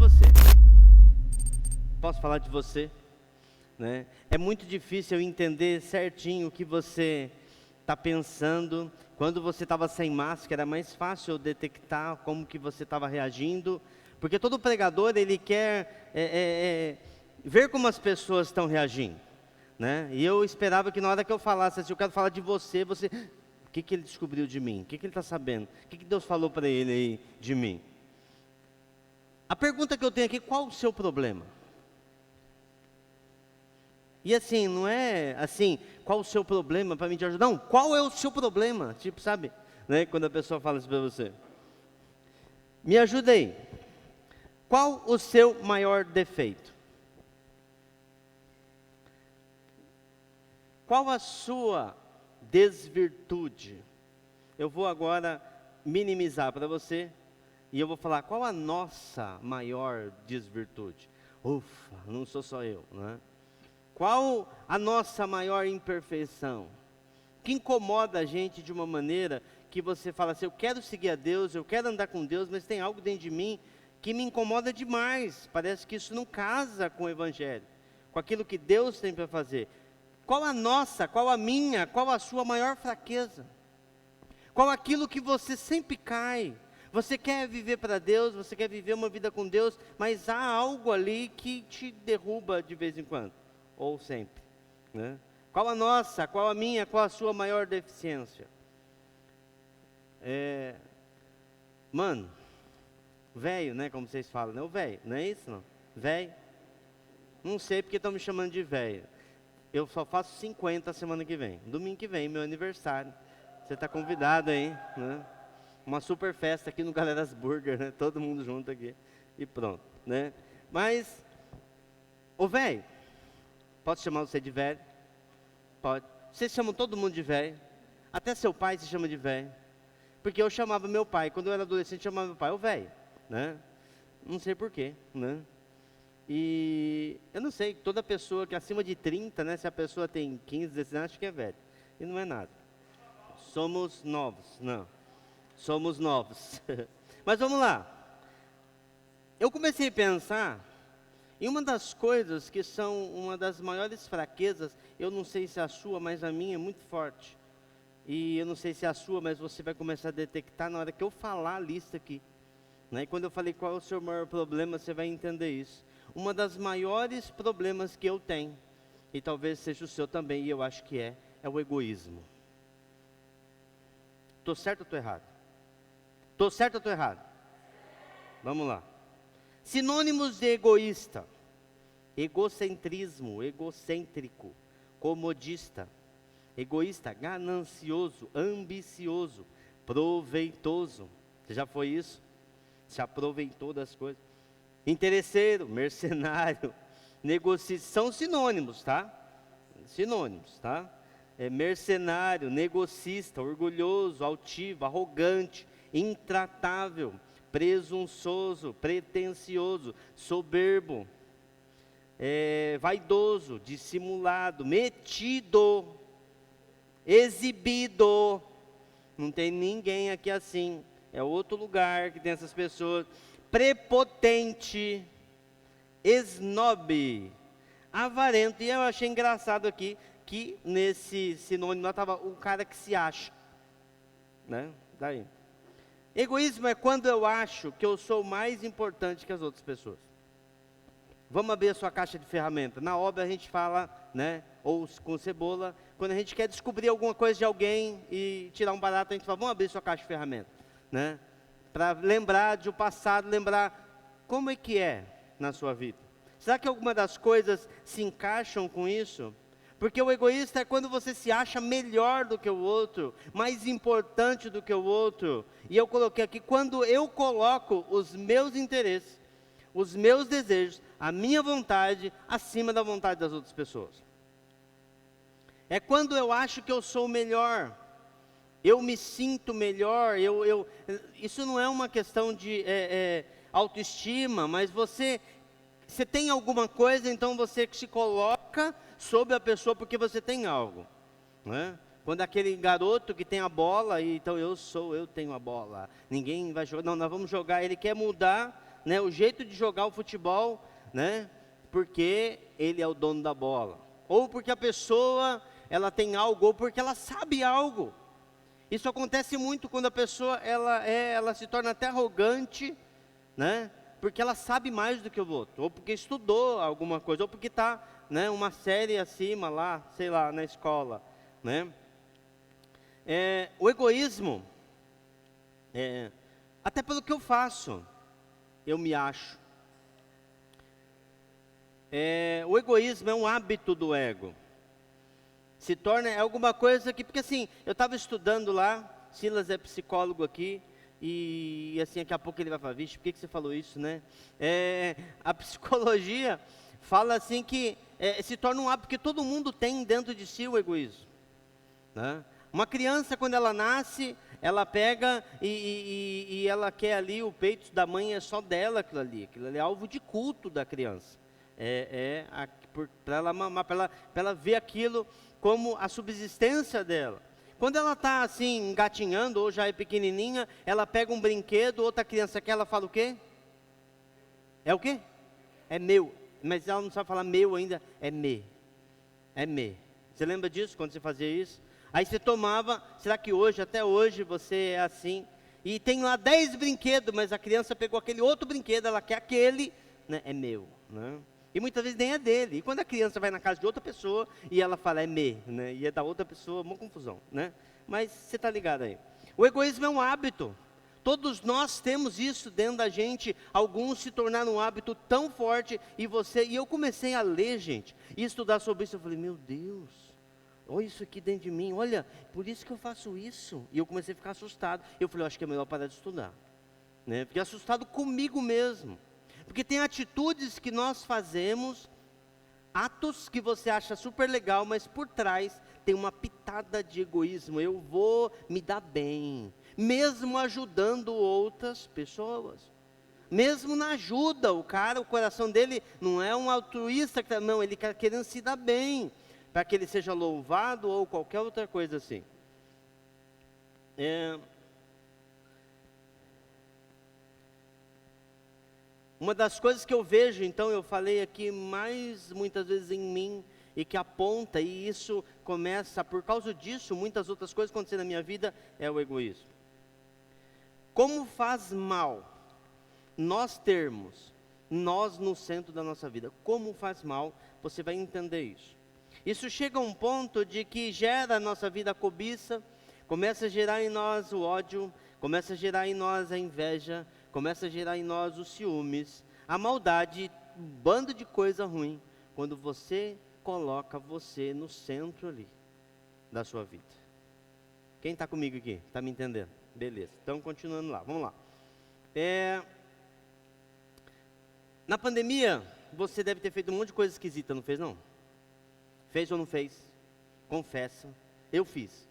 você. Posso falar de você? Né? É muito difícil eu entender certinho o que você está pensando. Quando você estava sem máscara, era mais fácil eu detectar como que você estava reagindo. Porque todo pregador, ele quer ver como as pessoas estão reagindo. Né? E eu esperava que na hora que eu falasse assim, eu quero falar de você, o que ele descobriu de mim? O que ele está sabendo? O que Deus falou para ele aí de mim? A pergunta que eu tenho aqui, qual o seu problema? E assim, não é assim, qual o seu problema para mim te ajudar? Não, qual é o seu problema? Tipo, sabe? Né? Quando a pessoa fala isso para você. Me ajuda aí. Qual o seu maior defeito? Qual a sua desvirtude? Eu vou agora minimizar para você e eu vou falar qual a nossa maior desvirtude. Ufa, não sou só eu, né? Qual a nossa maior imperfeição? Que incomoda a gente de uma maneira que você fala assim, eu quero seguir a Deus, eu quero andar com Deus, mas tem algo dentro de mim que me incomoda demais. Parece que isso não casa com o Evangelho, com aquilo que Deus tem para fazer. Qual a nossa, qual a minha, qual a sua maior fraqueza? Qual aquilo que você sempre cai? Você quer viver para Deus, você quer viver uma vida com Deus, mas há algo ali que te derruba de vez em quando, ou sempre, né? Qual a nossa, qual a minha, qual a sua maior deficiência? Mano, velho, né, como vocês falam, né? O velho, não é isso não? Velho? Não sei porque estão me chamando de velho. Eu só faço 50 semana que vem. Domingo que vem, meu aniversário. Você está convidado aí, né? Uma super festa aqui no Galeras Burger, né? Todo mundo junto aqui. E pronto, né? Mas, ô velho, posso chamar você de velho? Pode. Vocês chamam todo mundo de velho. Até seu pai se chama de velho. Porque eu chamava meu pai, quando eu era adolescente, eu chamava meu pai, ô velho, né? Não sei porquê, né? E eu não sei, toda pessoa que é acima de 30, né? Se a pessoa tem 15, 16 anos, acho que é velho. E não é nada. Somos novos, não. Somos novos. Mas vamos lá. Eu comecei a pensar em uma das coisas que são uma das maiores fraquezas. Eu não sei se é a sua, mas a minha é muito forte. E eu não sei se é a sua, mas você vai começar a detectar na hora que eu falar a lista aqui. Né? E quando eu falei qual é o seu maior problema, você vai entender isso. Uma das maiores problemas que eu tenho, e talvez seja o seu também, e eu acho que é o egoísmo. Estou certo ou estou errado? Estou certo ou estou errado? Vamos lá. Sinônimos de egoísta: egocentrismo, egocêntrico, comodista. Egoísta, ganancioso, ambicioso, proveitoso. Você já foi isso? Se aproveitou das coisas. Interesseiro, mercenário, negocista, são sinônimos, tá? Sinônimos, tá? Mercenário, negocista, orgulhoso, altivo, arrogante, intratável, presunçoso, pretensioso, soberbo, vaidoso, dissimulado, metido, exibido. Não tem ninguém aqui assim. É outro lugar que tem essas pessoas. Prepotente, esnobe, avarento. E eu achei engraçado aqui que nesse sinônimo estava o cara que se acha, né? Daí. Egoísmo é quando eu acho que eu sou mais importante que as outras pessoas. Vamos abrir a sua caixa de ferramenta. Na obra a gente fala, né? Ou com cebola. Quando a gente quer descobrir alguma coisa de alguém e tirar um barato, a gente fala, vamos abrir sua caixa de ferramenta, né? Para lembrar de o passado, lembrar como é que é na sua vida. Será que alguma das coisas se encaixam com isso? Porque o egoísta é quando você se acha melhor do que o outro, mais importante do que o outro. E eu coloquei aqui, quando eu coloco os meus interesses, os meus desejos, a minha vontade, acima da vontade das outras pessoas. É quando eu acho que eu sou melhor. Eu me sinto melhor, isso não é uma questão de autoestima, mas você tem alguma coisa, então você se coloca sobre a pessoa porque você tem algo, né? Quando aquele garoto que tem a bola, então eu tenho a bola, ninguém vai jogar, não, nós vamos jogar, ele quer mudar, né, o jeito de jogar o futebol, né, porque ele é o dono da bola, ou porque a pessoa, ela tem algo, ou porque ela sabe algo. Isso acontece muito quando a pessoa, ela se torna até arrogante, né, porque ela sabe mais do que o outro, ou porque estudou alguma coisa, ou porque está, né, uma série acima lá, sei lá, na escola, né. O egoísmo, até pelo que eu faço, eu me acho. O egoísmo é um hábito do ego. Se torna alguma coisa que, porque assim, eu estava estudando lá, Silas é psicólogo aqui, e assim, daqui a pouco ele vai falar, vixe, por que você falou isso, né? A psicologia fala assim que se torna um hábito que todo mundo tem dentro de si o egoísmo, né? Uma criança, quando ela nasce, ela pega e ela quer ali, o peito da mãe é só dela, aquilo ali é alvo de culto da criança. Para ela mamar, para ela ver aquilo como a subsistência dela. Quando ela está assim, engatinhando, ou já é pequenininha, ela pega um brinquedo, outra criança quer, ela fala o quê? É o quê? É meu. Mas ela não sabe falar meu ainda, é me. É me. Você lembra disso, quando você fazia isso? Aí você tomava, será que hoje, até hoje, você é assim? E tem lá 10 brinquedos, mas a criança pegou aquele outro brinquedo, ela quer aquele, né? É meu, né? E muitas vezes nem é dele. E quando a criança vai na casa de outra pessoa e ela fala é me, né? E é da outra pessoa, uma confusão, né? Mas você está ligado aí. O egoísmo é um hábito. Todos nós temos isso dentro da gente. Alguns se tornaram um hábito tão forte. E eu comecei a ler, gente, e estudar sobre isso. Eu falei, meu Deus, olha isso aqui dentro de mim. Olha, por isso que eu faço isso. E eu comecei a ficar assustado. Eu falei, eu acho que é melhor parar de estudar, né? Fiquei assustado comigo mesmo. Porque tem atitudes que nós fazemos, atos que você acha super legal, mas por trás tem uma pitada de egoísmo. Eu vou me dar bem, mesmo ajudando outras pessoas. Mesmo na ajuda, o coração dele não é um altruísta, não, ele quer querendo se dar bem, para que ele seja louvado ou qualquer outra coisa assim. Uma das coisas que eu vejo, então, eu falei aqui mais muitas vezes em mim, e que aponta, e isso começa, por causa disso, muitas outras coisas acontecendo na minha vida, é o egoísmo. Como faz mal nós termos nós no centro da nossa vida? Como faz mal, você vai entender isso. Isso chega a um ponto de que gera na nossa vida a cobiça, começa a gerar em nós o ódio, começa a gerar em nós a inveja, começa a gerar em nós os ciúmes, a maldade, um bando de coisa ruim, quando você coloca você no centro ali da sua vida. Quem está comigo aqui? Está me entendendo? Beleza, então continuando lá, vamos lá. Na pandemia, você deve ter feito um monte de coisa esquisita, não fez não? Fez ou não fez? Confessa, eu fiz.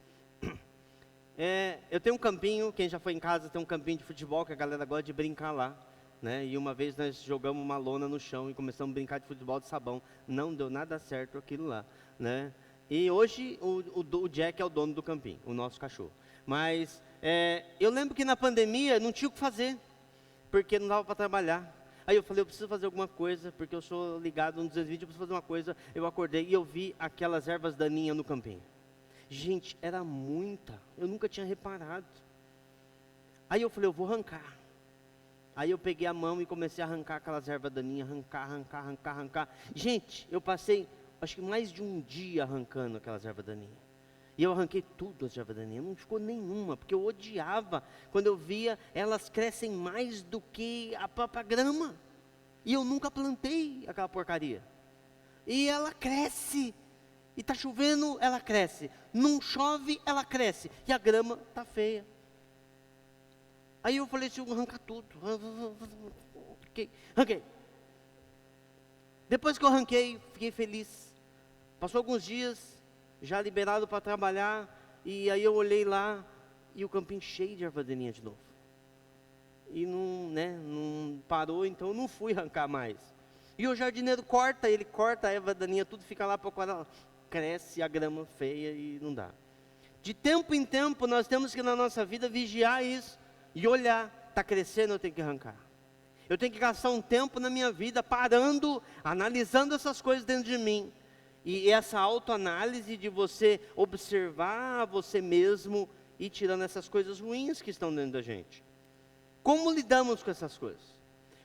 Eu tenho um campinho, quem já foi em casa tem um campinho de futebol, que a galera gosta de brincar lá, né? E uma vez nós jogamos uma lona no chão e começamos a brincar de futebol de sabão. Não deu nada certo aquilo lá, né? E hoje o Jack é o dono do campinho, o nosso cachorro. Mas eu lembro que na pandemia não tinha o que fazer, porque não dava para trabalhar. Aí eu falei, eu preciso fazer alguma coisa, porque eu sou ligado no 220, eu preciso fazer uma coisa. Eu acordei e eu vi aquelas ervas daninhas no campinho. Gente, era muita, eu nunca tinha reparado. Aí eu falei, eu vou arrancar. Aí eu peguei a mão e comecei a arrancar aquelas ervas daninhas, arrancar. Gente, eu passei, acho que mais de um dia arrancando aquelas ervas daninhas. E eu arranquei tudo as ervas daninhas, não ficou nenhuma, porque eu odiava, quando eu via, elas crescem mais do que a própria grama. E eu nunca plantei aquela porcaria. E ela cresce. E está chovendo, ela cresce. Não chove, ela cresce. E a grama está feia. Aí eu falei assim, eu vou arrancar tudo. Arranquei. Depois que eu arranquei, fiquei feliz. Passou alguns dias, já liberado para trabalhar. E aí eu olhei lá, e o campinho cheio de erva daninha de novo. E não parou, então eu não fui arrancar mais. E o jardineiro ele corta a erva daninha, tudo fica lá para o cresce a grama feia e não dá. De tempo em tempo nós temos que na nossa vida vigiar isso e olhar, está crescendo, eu tenho que arrancar. Eu tenho que gastar um tempo na minha vida parando, analisando essas coisas dentro de mim. E essa autoanálise de você observar você mesmo e tirando essas coisas ruins que estão dentro da gente. Como lidamos com essas coisas?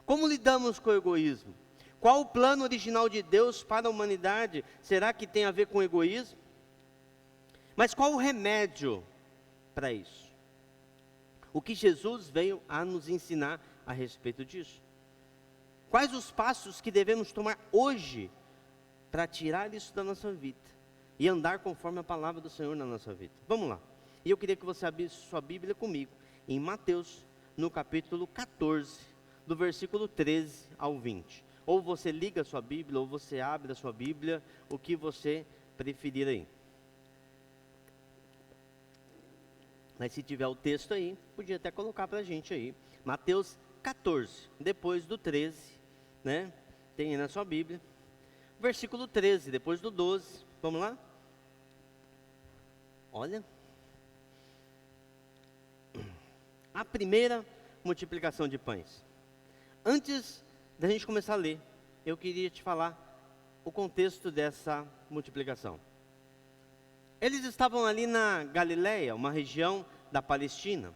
Como lidamos com o egoísmo? Qual o plano original de Deus para a humanidade? Será que tem a ver com egoísmo? Mas qual o remédio para isso? O que Jesus veio a nos ensinar a respeito disso? Quais os passos que devemos tomar hoje para tirar isso da nossa vida e andar conforme a palavra do Senhor na nossa vida? Vamos lá. E eu queria que você abrisse sua Bíblia comigo em Mateus, no capítulo 14, do versículo 13 ao 20. Ou você liga a sua Bíblia, ou você abre a sua Bíblia, o que você preferir aí. Mas se tiver o texto aí, podia até colocar para a gente aí. Mateus 14, depois do 13, né? Tem aí na sua Bíblia. Versículo 13, depois do 12. Vamos lá? Olha. A primeira multiplicação de pães. Antes da gente começar a ler, eu queria te falar o contexto dessa multiplicação. Eles estavam ali na Galileia, uma região da Palestina.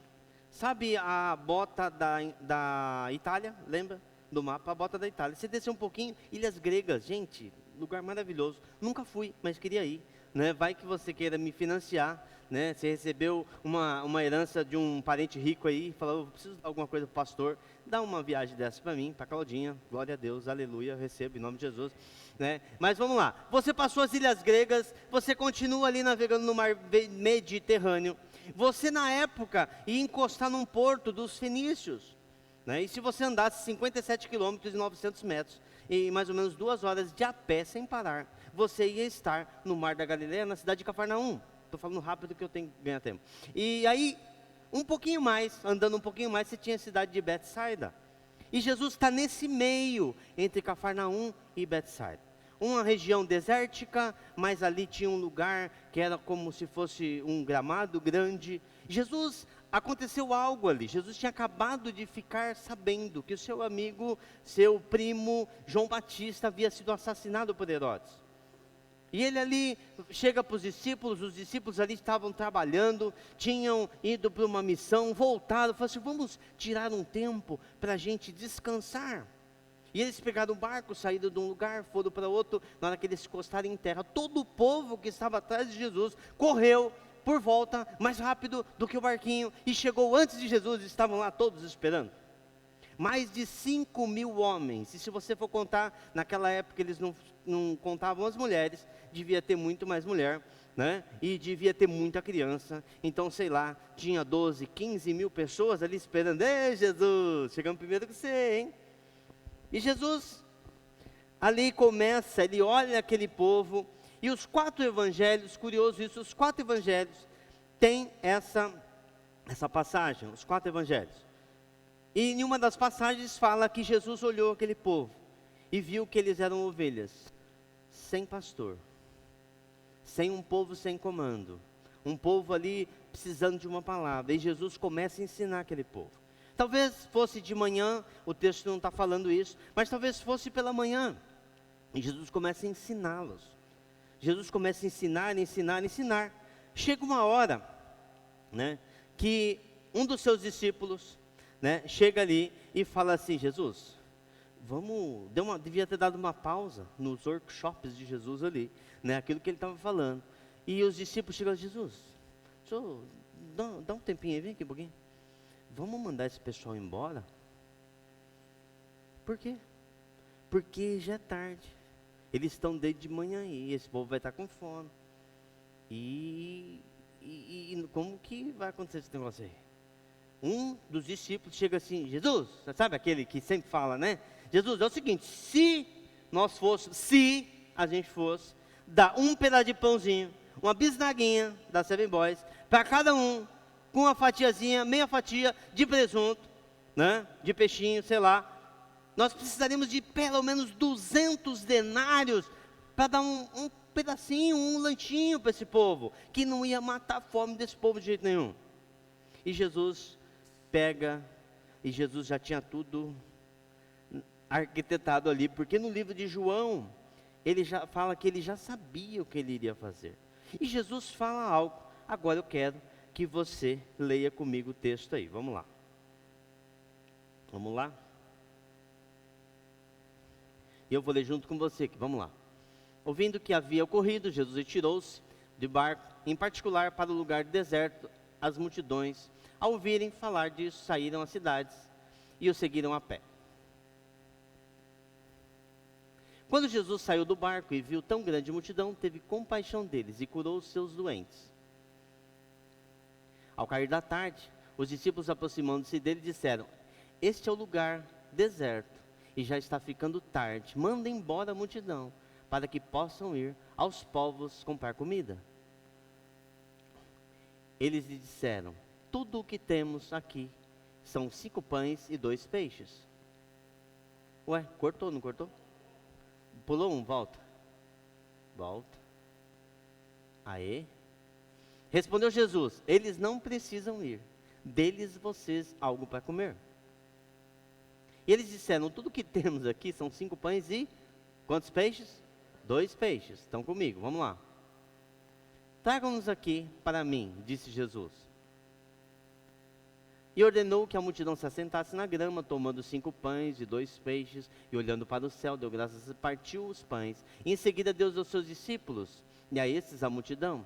Sabe a bota da Itália? Lembra do mapa? A bota da Itália. Você desceu um pouquinho, Ilhas Gregas. Gente, lugar maravilhoso. Nunca fui, mas queria ir. Né? Vai que você queira me financiar. Né? Você recebeu uma herança de um parente rico aí. Falou, eu preciso dar alguma coisa para o pastor. Dá uma viagem dessa para mim, para Claudinha. Glória a Deus, aleluia, eu recebo em nome de Jesus. Né? Mas vamos lá, você passou as Ilhas Gregas, você continua ali navegando no mar Mediterrâneo, você na época ia encostar num porto dos fenícios, né? E se você andasse 57 quilômetros e 900 metros, em mais ou menos 2 horas de a pé sem parar, você ia estar no mar da Galileia, na cidade de Cafarnaum. Estou falando rápido que eu tenho que ganhar tempo. E aí, um pouquinho mais, andando um pouquinho mais, você tinha a cidade de Betsaida. E Jesus está nesse meio, entre Cafarnaum e Betsaida. Uma região desértica, mas ali tinha um lugar que era como se fosse um gramado grande. Aconteceu algo ali. Jesus tinha acabado de ficar sabendo que o seu amigo, seu primo, João Batista, havia sido assassinado por Herodes. E ele ali chega para os discípulos ali estavam trabalhando, tinham ido para uma missão, voltaram, falaram assim, vamos tirar um tempo para a gente descansar. E eles pegaram um barco, saíram de um lugar, foram para outro. Na hora que eles se encostaram em terra, todo o povo que estava atrás de Jesus correu por volta, mais rápido do que o barquinho, e chegou antes de Jesus, estavam lá todos esperando. Mais de 5.000 homens, e se você for contar, naquela época eles não contavam as mulheres, devia ter muito mais mulher, né? E devia ter muita criança, então sei lá, tinha 12, 15 mil pessoas ali esperando. Ei Jesus, chegamos primeiro que você, hein? E Jesus, ali começa, ele olha aquele povo, e os 4 evangelhos, curioso isso, os 4 evangelhos têm essa passagem, os 4 evangelhos. E em uma das passagens fala que Jesus olhou aquele povo, e viu que eles eram ovelhas, sem pastor, sem um povo sem comando, um povo ali precisando de uma palavra, e Jesus começa a ensinar aquele povo. Talvez fosse de manhã, o texto não está falando isso, mas talvez fosse pela manhã, e Jesus começa a ensiná-los. Jesus começa a ensinar. Chega uma hora, né, que um dos seus discípulos, né, chega ali e fala assim, Jesus, devia ter dado uma pausa nos workshops de Jesus ali, né, aquilo que ele estava falando. E os discípulos chegam a Jesus, senhor, dá um tempinho aí, vem aqui um pouquinho. Vamos mandar esse pessoal embora? Por quê? Porque já é tarde. Eles estão desde de manhã aí, esse povo vai estar com fome. E como que vai acontecer esse negócio aí? Um dos discípulos chega assim, Jesus, sabe aquele que sempre fala, né? Jesus, é o seguinte, se a gente fosse dar um pedaço de pãozinho, uma bisnaguinha da Seven Boys, para cada um, com uma fatiazinha, meia fatia de presunto, né, de peixinho, sei lá, nós precisaríamos de pelo menos 200 denários para dar um pedacinho, um lanchinho para esse povo, que não ia matar a fome desse povo de jeito nenhum. E Jesus pega, e Jesus já tinha tudo arquitetado ali, porque no livro de João, ele já fala que ele já sabia o que ele iria fazer. E Jesus fala algo. Agora eu quero que você leia comigo o texto aí. Vamos lá. Vamos lá? E eu vou ler junto com você aqui. Vamos lá. Ouvindo o que havia ocorrido, Jesus retirou-se de barco, em particular para o lugar deserto. As multidões, ao ouvirem falar disso, saíram às cidades e o seguiram a pé. Quando Jesus saiu do barco e viu tão grande multidão, teve compaixão deles e curou os seus doentes. Ao cair da tarde, os discípulos, aproximando-se dele, disseram: este é o lugar deserto e já está ficando tarde. Manda embora a multidão, para que possam ir aos povos comprar comida. Eles lhe disseram: tudo o que temos aqui são 5 pães e 2 peixes. Ué, cortou, não cortou? Pulou um, volta. Volta. Aê. Respondeu Jesus: eles não precisam ir. Dê-lhes vocês algo para comer. E eles disseram: tudo que temos aqui são 5 pães e quantos peixes? 2 peixes. Estão comigo, vamos lá. Tragam-nos aqui para mim, disse Jesus. E ordenou que a multidão se assentasse na grama, tomando 5 pães e 2 peixes, e olhando para o céu, deu graças, partiu os pães. E em seguida deu aos seus discípulos, e a estes a multidão.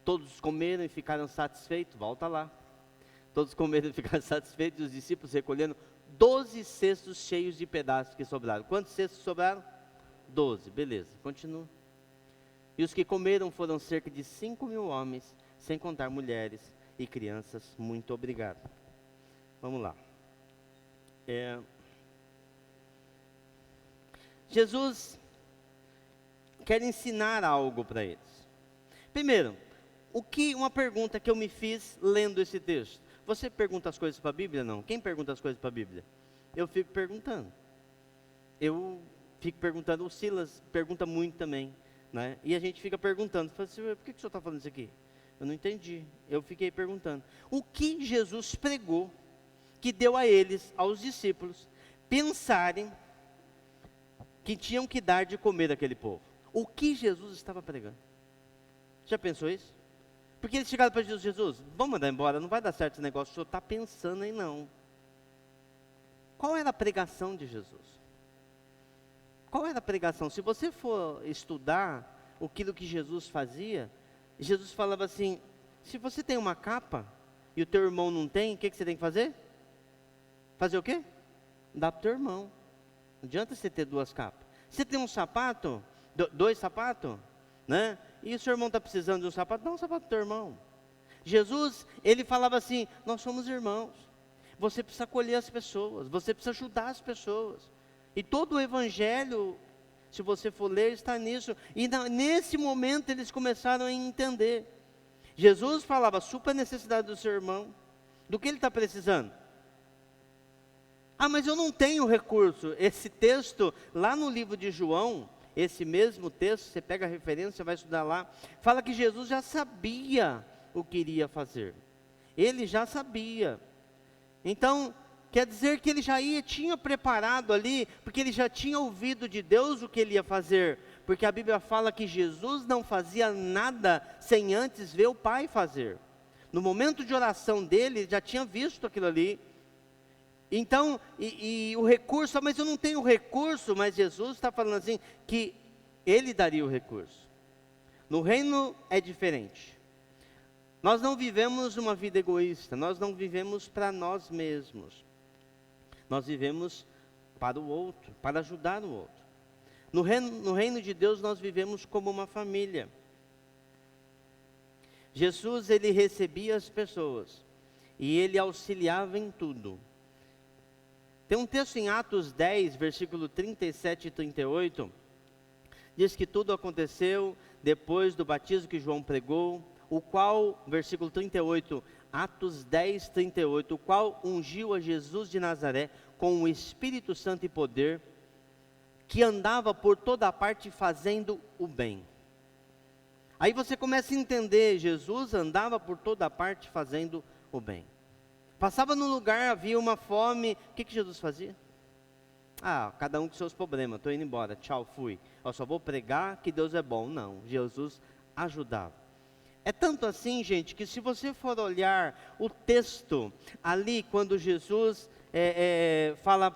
Todos comeram e ficaram satisfeitos, volta lá. Todos comeram e ficaram satisfeitos, e os discípulos recolhendo 12 cestos cheios de pedaços que sobraram. Quantos cestos sobraram? 12, beleza, continua. E os que comeram foram cerca de 5.000 homens, sem contar mulheres e crianças. Muito obrigado. Vamos lá. Jesus quer ensinar algo para eles. Primeiro, uma pergunta que eu me fiz lendo esse texto. Você pergunta as coisas para a Bíblia? Não. Quem pergunta as coisas para a Bíblia? Eu fico perguntando. O Silas pergunta muito também, né? E a gente fica perguntando, fala assim, por que o senhor está falando isso aqui? Eu não entendi, eu fiquei perguntando. O que Jesus pregou, que deu a eles, aos discípulos, pensarem que tinham que dar de comer àquele povo? O que Jesus estava pregando? Já pensou isso? Porque eles chegaram para Jesus, vamos mandar embora, não vai dar certo esse negócio, o senhor está pensando aí não. Qual era a pregação de Jesus? Qual era a pregação? Se você for estudar aquilo que Jesus fazia, Jesus falava assim, se você tem uma capa e o teu irmão não tem, o que você tem que fazer? Fazer o quê? Dá para o teu irmão. Não adianta você ter 2 capas. Você tem um sapato, 2 sapatos, né? E o seu irmão está precisando de um sapato, dá um sapato para o teu irmão. Jesus, ele falava assim, nós somos irmãos. Você precisa acolher as pessoas, você precisa ajudar as pessoas. E todo o evangelho, se você for ler, está nisso. E nesse momento eles começaram a entender. Jesus falava, supra a necessidade do seu irmão. Do que ele está precisando? Ah, mas eu não tenho recurso. Esse texto, lá no livro de João, esse mesmo texto, você pega a referência, vai estudar lá, fala que Jesus já sabia o que iria fazer. Ele já sabia. Então, quer dizer que ele já tinha preparado ali, porque ele já tinha ouvido de Deus o que ele ia fazer. Porque a Bíblia fala que Jesus não fazia nada sem antes ver o Pai fazer. No momento de oração dele, ele já tinha visto aquilo ali. Então, o recurso, mas eu não tenho recurso, mas Jesus está falando assim, que ele daria o recurso. No reino é diferente. Nós não vivemos uma vida egoísta, nós não vivemos para nós mesmos. Nós vivemos para o outro, para ajudar o outro. No reino de Deus nós vivemos como uma família. Jesus, ele recebia as pessoas e ele auxiliava em tudo. Tem um texto em Atos 10, versículo 37 e 38, diz que tudo aconteceu depois do batismo que João pregou, o qual, versículo 38, Atos 10, 38, o qual ungiu a Jesus de Nazaré com o Espírito Santo e poder, que andava por toda parte fazendo o bem. Aí você começa a entender, Jesus andava por toda parte fazendo o bem. Passava num lugar, havia uma fome, o que Jesus fazia? cada um com seus problemas, estou indo embora, tchau, fui. Eu só vou pregar que Deus é bom. Não, Jesus ajudava. É tanto assim, gente, que se você for olhar o texto ali, quando Jesus fala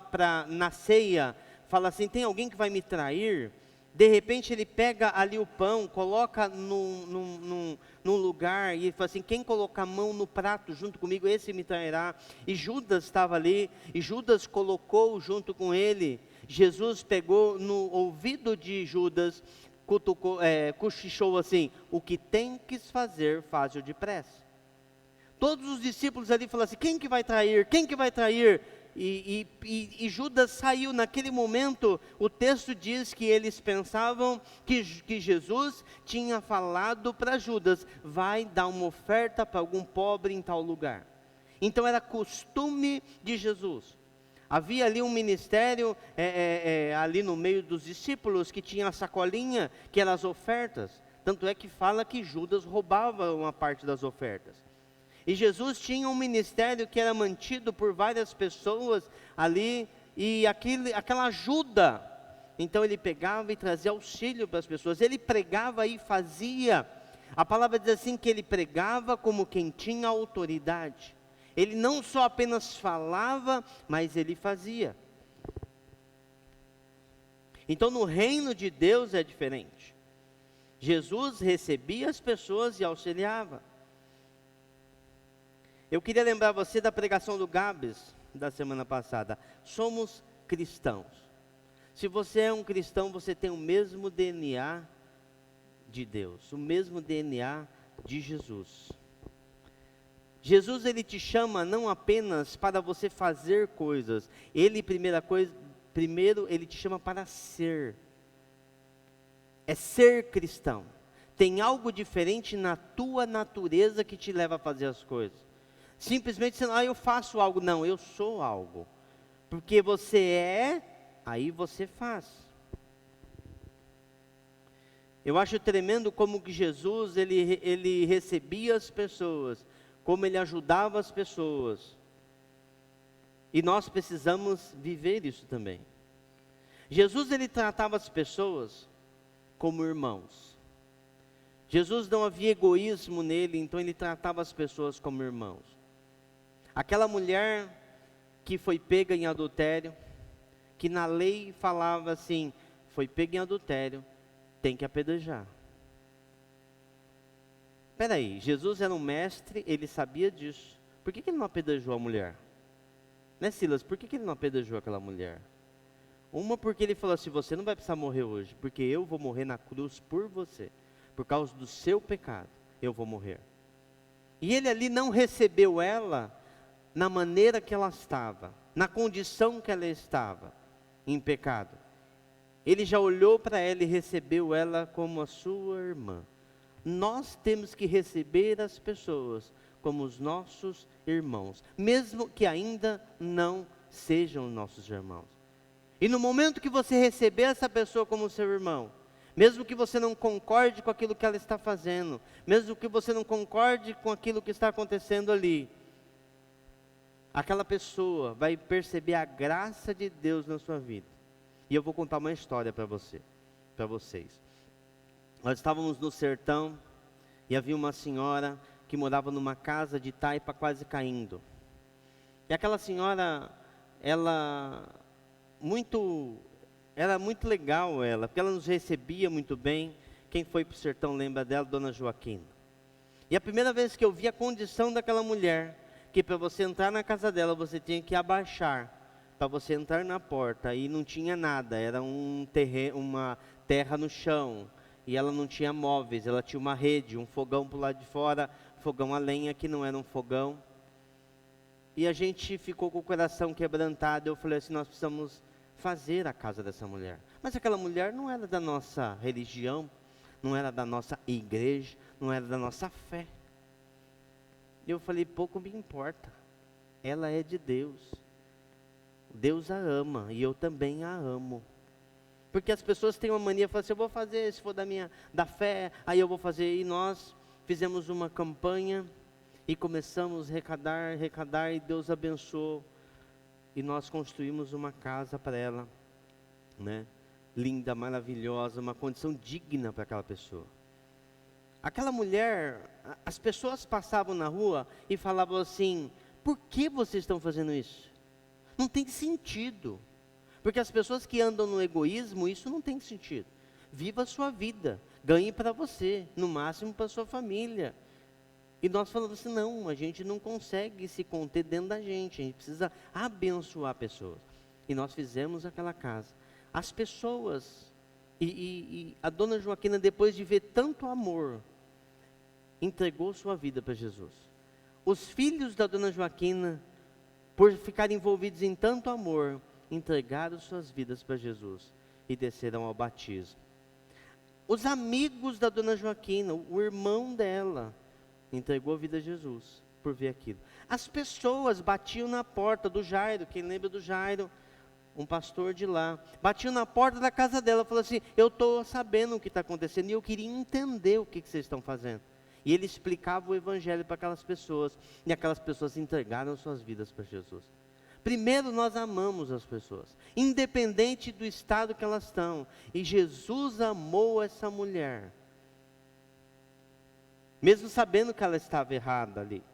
na ceia, fala assim, tem alguém que vai me trair? De repente ele pega ali o pão, coloca num lugar e fala assim, quem colocar a mão no prato junto comigo, esse me trairá. E Judas estava ali, e Judas colocou junto com ele. Jesus pegou no ouvido de Judas, cutucou, cochichou assim, o que tem que fazer, faz-o depressa. Todos os discípulos ali falaram assim, quem que vai trair? Quem que vai trair? E Judas saiu. Naquele momento, o texto diz que eles pensavam que Jesus tinha falado para Judas, vai dar uma oferta para algum pobre em tal lugar. Então era costume de Jesus. Havia ali um ministério, ali no meio dos discípulos, que tinha a sacolinha, que eram as ofertas. Tanto é que fala que Judas roubava uma parte das ofertas. E Jesus tinha um ministério que era mantido por várias pessoas ali, e aquela ajuda. Então ele pegava e trazia auxílio para as pessoas. Ele pregava e fazia. A palavra diz assim que ele pregava como quem tinha autoridade. Ele não só apenas falava, mas ele fazia. Então no reino de Deus é diferente. Jesus recebia as pessoas e auxiliava. Eu queria lembrar você da pregação do Gabs da semana passada. Somos cristãos. Se você é um cristão, você tem o mesmo DNA de Deus, o mesmo DNA de Jesus. Jesus, ele te chama não apenas para você fazer coisas. Primeiro ele te chama para ser. É ser cristão. Tem algo diferente na tua natureza que te leva a fazer as coisas. Simplesmente dizendo, eu faço algo. Não, eu sou algo. Porque você aí você faz. Eu acho tremendo como que Jesus, ele recebia as pessoas, como ele ajudava as pessoas. E nós precisamos viver isso também. Jesus, ele tratava as pessoas como irmãos. Jesus, não havia egoísmo nele, então ele tratava as pessoas como irmãos. Aquela mulher que foi pega em adultério, que na lei falava assim, foi pega em adultério, tem que apedrejar. Espera aí, Jesus era um mestre, ele sabia disso. Por que ele não apedrejou a mulher? Né, Silas, por que ele não apedrejou aquela mulher? Uma, porque ele falou assim, você não vai precisar morrer hoje, porque eu vou morrer na cruz por você. Por causa do seu pecado, eu vou morrer. E ele ali não recebeu ela na maneira que ela estava, na condição que ela estava, em pecado. Ele já olhou para ela e recebeu ela como a sua irmã. Nós temos que receber as pessoas como os nossos irmãos, mesmo que ainda não sejam nossos irmãos. E no momento que você receber essa pessoa como seu irmão, mesmo que você não concorde com aquilo que ela está fazendo, mesmo que você não concorde com aquilo que está acontecendo ali, aquela pessoa vai perceber a graça de Deus na sua vida. E eu vou contar uma história para vocês. Nós estávamos no sertão e havia uma senhora que morava numa casa de taipa quase caindo. E aquela senhora, era muito legal porque ela nos recebia muito bem. Quem foi para o sertão lembra dela, Dona Joaquina. E a primeira vez que eu vi a condição daquela mulher, que para você entrar na casa dela, você tinha que abaixar, para você entrar na porta, e não tinha nada, era uma terra no chão, e ela não tinha móveis, ela tinha uma rede, um fogão para o lado de fora, fogão a lenha, que não era um fogão. E a gente ficou com o coração quebrantado. Eu falei assim, nós precisamos fazer a casa dessa mulher. Mas aquela mulher não era da nossa religião, não era da nossa igreja, não era da nossa fé. E eu falei, pouco me importa, ela é de Deus. Deus a ama e eu também a amo. Porque as pessoas têm uma mania de falar assim, eu vou fazer, se for da fé, aí eu vou fazer. E nós fizemos uma campanha e começamos a arrecadar, e Deus abençoou. e nós construímos uma casa para ela, né? Linda, maravilhosa, uma condição digna para aquela pessoa. Aquela mulher, as pessoas passavam na rua e falavam assim: por que vocês estão fazendo isso? Não tem sentido. Porque as pessoas que andam no egoísmo, isso não tem sentido. Viva a sua vida, ganhe para você, no máximo para a sua família. E nós falamos assim: não, a gente não consegue se conter dentro da gente, a gente precisa abençoar pessoas. E nós fizemos aquela casa. As pessoas, e a dona Joaquina, depois de ver tanto amor, entregou sua vida para Jesus. Os filhos da dona Joaquina, por ficarem envolvidos em tanto amor, entregaram suas vidas para Jesus e desceram ao batismo. Os amigos da dona Joaquina, o irmão dela, entregou a vida a Jesus por ver aquilo. As pessoas batiam na porta do Jairo, quem lembra do Jairo? Um pastor de lá, batiam na porta da casa dela, falou assim: eu estou sabendo o que está acontecendo e eu queria entender o que vocês estão fazendo. E ele explicava o evangelho para aquelas pessoas, e aquelas pessoas entregaram suas vidas para Jesus. Primeiro, nós amamos as pessoas, independente do estado que elas estão, e Jesus amou essa mulher, mesmo sabendo que ela estava errada ali.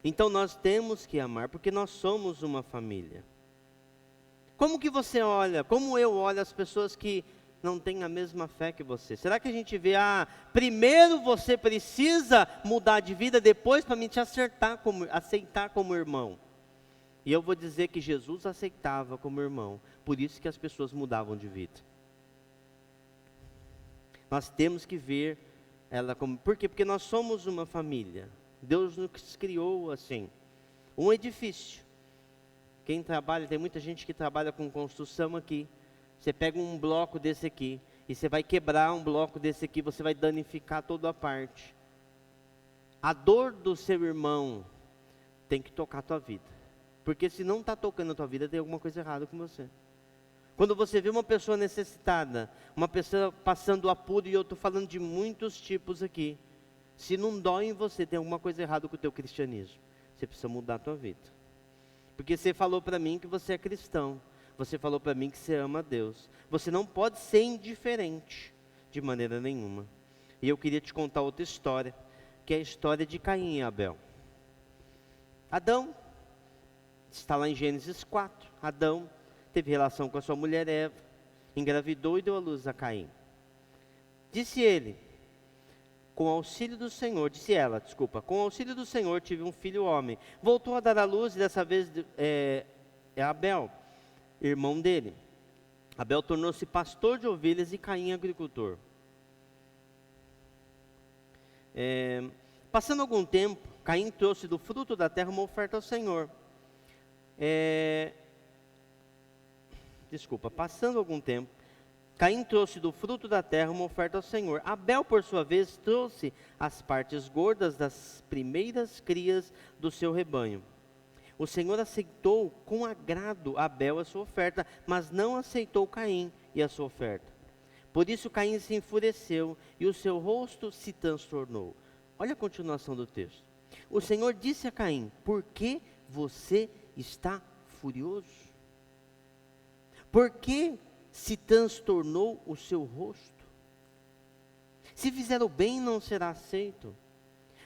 Então nós temos que amar, porque nós somos uma família. Como que você olha, como eu olho as pessoas que não têm a mesma fé que você? Será que a gente vê, primeiro você precisa mudar de vida, depois para me te aceitar como irmão? E eu vou dizer que Jesus aceitava como irmão, por isso que as pessoas mudavam de vida. Nós temos que ver ela como, por quê? Porque nós somos uma família. Deus nos criou assim, um edifício. Quem trabalha, tem muita gente que trabalha com construção aqui. Você pega um bloco desse aqui, e você vai quebrar um bloco desse aqui, você vai danificar toda a parte. A dor do seu irmão tem que tocar a tua vida, porque se não está tocando a tua vida, tem alguma coisa errada com você. Quando você vê uma pessoa necessitada, uma pessoa passando apuro, e eu estou falando de muitos tipos aqui, se não dói em você, tem alguma coisa errada com o teu cristianismo. Você precisa mudar a tua vida. Porque você falou para mim que você é cristão. Você falou para mim que você ama a Deus. Você não pode ser indiferente, de maneira nenhuma. E eu queria te contar outra história, que é a história de Caim e Abel. Adão, está lá em Gênesis 4. Adão teve relação com a sua mulher Eva, engravidou e deu à luz a Caim. Disse ela, com auxílio do Senhor tive um filho homem. Voltou a dar à luz, e dessa vez é Abel, irmão dele. Abel tornou-se pastor de ovelhas e Caim agricultor. Passando algum tempo, Caim trouxe do fruto da terra uma oferta ao Senhor. Passando algum tempo, Caim trouxe do fruto da terra uma oferta ao Senhor. Abel, por sua vez, trouxe as partes gordas das primeiras crias do seu rebanho. O Senhor aceitou com agrado Abel a sua oferta, mas não aceitou Caim e a sua oferta. Por isso Caim se enfureceu e o seu rosto se transtornou. Olha a continuação do texto. O Senhor disse a Caim: por que você está furioso? Por que se transtornou o seu rosto? Se fizer o bem, não será aceito.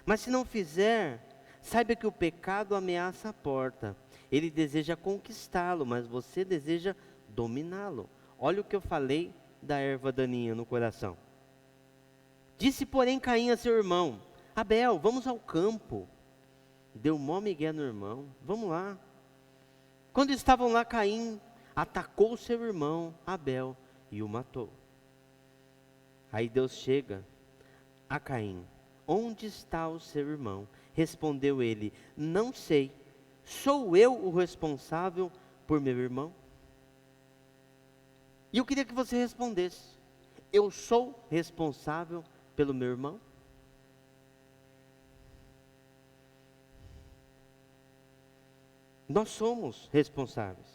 Mas se não fizer, saiba que o pecado ameaça a porta. Ele deseja conquistá-lo, mas você deseja dominá-lo. Olha o que eu falei da erva daninha no coração. Disse, porém, Caim a seu irmão: Abel, vamos ao campo. Deu mó migué no irmão. Vamos lá. Quando estavam lá, Caim atacou seu irmão Abel e o matou. Aí Deus chega a Caim: onde está o seu irmão? Respondeu ele: não sei. Sou eu o responsável por meu irmão? E eu queria que você respondesse: eu sou responsável pelo meu irmão? Nós somos responsáveis.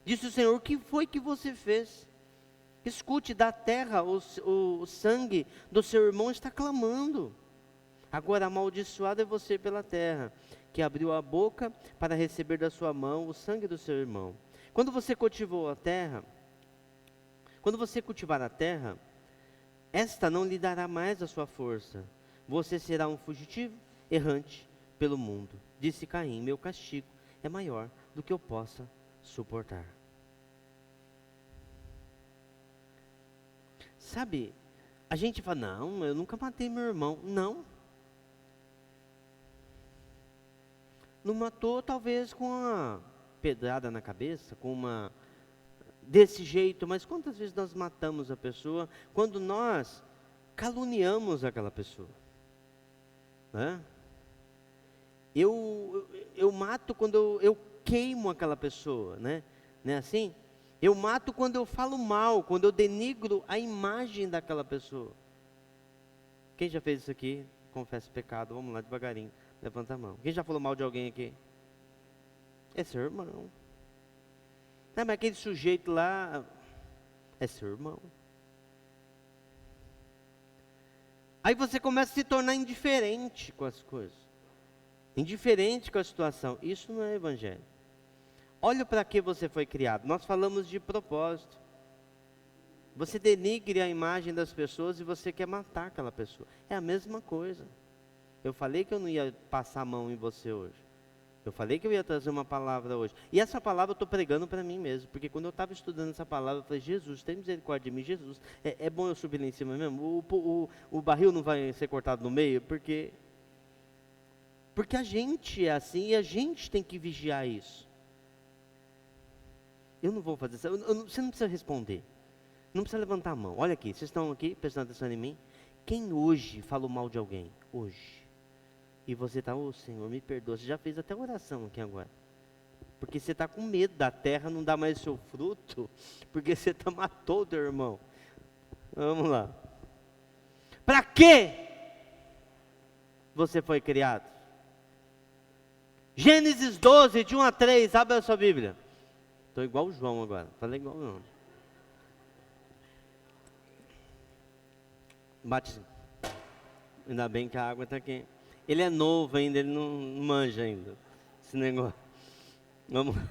Disse o Senhor: o que foi que você fez? Escute, da terra o sangue do seu irmão está clamando. Agora amaldiçoado é você pela terra, que abriu a boca para receber da sua mão o sangue do seu irmão. Quando você cultivou a terra, quando você cultivar a terra, esta não lhe dará mais a sua força. Você será um fugitivo, errante pelo mundo. Disse Caim, meu castigo é maior do que eu possa suportar. Sabe, a gente fala, não, eu nunca matei meu irmão. Não. Não matou talvez com uma pedrada na cabeça, com uma... desse jeito, mas quantas vezes nós matamos a pessoa quando nós caluniamos aquela pessoa? Né? Eu mato quando eu queimo aquela pessoa, né? Não é assim? Eu mato quando eu falo mal, quando eu denigro a imagem daquela pessoa. Quem já fez isso aqui? Confessa o pecado. Vamos lá, devagarinho. Levanta a mão. Quem já falou mal de alguém aqui? É seu irmão. Não, mas aquele sujeito lá é seu irmão. Aí você começa a se tornar indiferente com as coisas. Indiferente com a situação. Isso não é evangelho. Olha para que você foi criado. Nós falamos de propósito. Você denigre a imagem das pessoas e você quer matar aquela pessoa. É a mesma coisa. Eu falei que eu não ia passar a mão em você hoje. Eu falei que eu ia trazer uma palavra hoje. E essa palavra eu estou pregando para mim mesmo. Porque quando eu estava estudando essa palavra, eu falei, Jesus, tem misericórdia de mim, Jesus. É bom eu subir lá em cima mesmo? O barril não vai ser cortado no meio? Porque a gente é assim e a gente tem que vigiar isso. Eu não vou fazer isso. Você não precisa responder. Não precisa levantar a mão. Olha aqui, vocês estão aqui prestando atenção em mim? Quem hoje falou mal de alguém? Hoje. E você está, Senhor, me perdoa. Você já fez até oração aqui agora. Porque você está com medo da terra não dar mais seu fruto. Porque você matou o teu irmão. Vamos lá. Para quê você foi criado? Gênesis 12, de 1 a 3. Abre a sua Bíblia. Estou igual o João agora. Falei igual o João. Bate assim. Ainda bem que a água está quente. Ele é novo ainda, ele não manja ainda esse negócio. Vamos lá.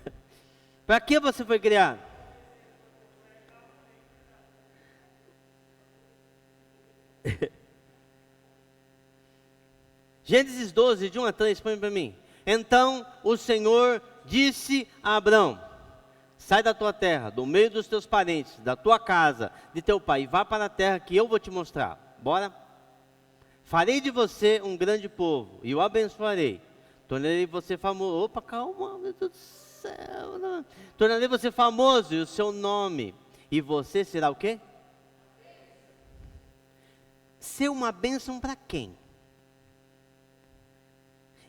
Para que você foi criado? Gênesis 12, de 1 a 3, põe para mim. Então o Senhor disse a Abrão: sai da tua terra, do meio dos teus parentes, da tua casa, de teu pai, e vá para a terra que eu vou te mostrar. Bora? Farei de você um grande povo, e o abençoarei. Tornarei você famoso. Opa, calma, meu Deus do céu. Não. Tornarei você famoso, e o seu nome. E você será o quê? Ser uma bênção para quem?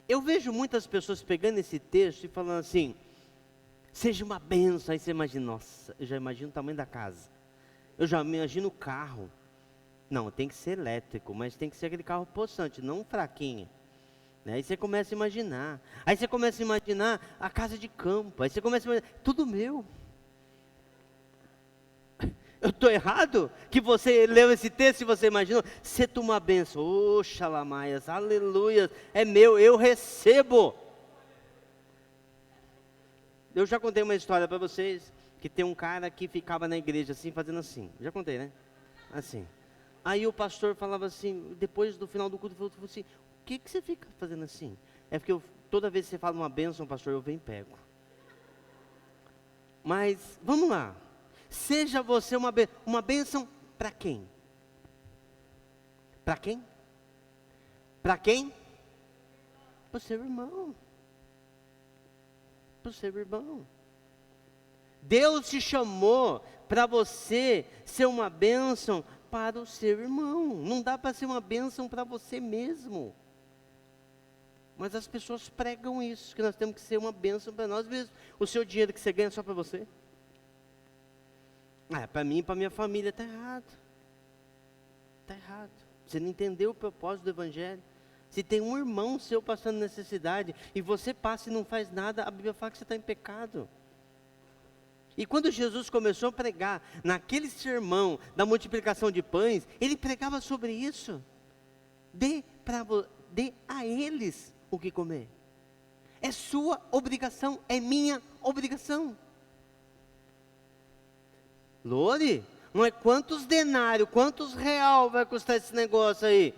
Eu vejo muitas pessoas pegando esse texto e falando assim, seja uma bênção. Aí você imagina, nossa, eu já imagino o tamanho da casa. Eu já imagino o carro. Não, tem que ser elétrico, mas tem que ser aquele carro possante, não um fraquinho. Aí você começa a imaginar. Aí você começa a imaginar a casa de campo. Aí você começa a imaginar, tudo meu. Eu estou errado? Que você leu esse texto e você imaginou? Ser uma bênção. Xalamaias, aleluia. É meu, eu recebo. Eu já contei uma história para vocês, que tem um cara que ficava na igreja assim, fazendo assim. Já contei, né? Assim. Aí o pastor falava assim, depois do final do culto, falou assim, o que você fica fazendo assim? É porque toda vez que você fala uma bênção, pastor, eu venho e pego. Mas, vamos lá. Seja você uma bênção para quem? Para quem? Para quem? Para o seu irmão. Para o seu irmão. Deus te chamou para você ser uma bênção para o seu irmão. Não dá para ser uma bênção para você mesmo. Mas as pessoas pregam isso, que nós temos que ser uma bênção para nós mesmos. O seu dinheiro que você ganha é só para você? Para mim e para minha família, está errado. Está errado. Você não entendeu o propósito do Evangelho. Se tem um irmão seu passando necessidade, e você passa e não faz nada, a Bíblia fala que você está em pecado. E quando Jesus começou a pregar, naquele sermão da multiplicação de pães, ele pregava sobre isso. dê a eles o que comer. É sua obrigação, é minha obrigação. Lore, não é quantos denários, quantos real vai custar esse negócio aí?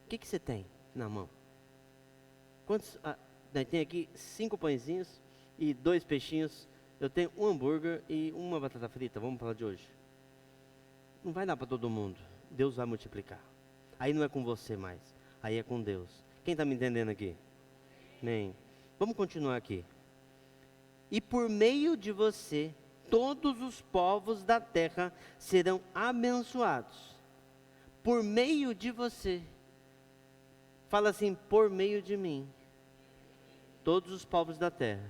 O que você tem na mão? Quantos? Tem aqui 5 pãezinhos e 2 peixinhos. Eu tenho um hambúrguer e uma batata frita. Vamos falar de hoje. Não vai dar para todo mundo. Deus vai multiplicar. Aí não é com você mais. Aí é com Deus. Quem está me entendendo aqui? Amém. Vamos continuar aqui. E por meio de você, todos os povos da terra serão abençoados. Por meio de você. Fala assim, por meio de mim. Todos os povos da terra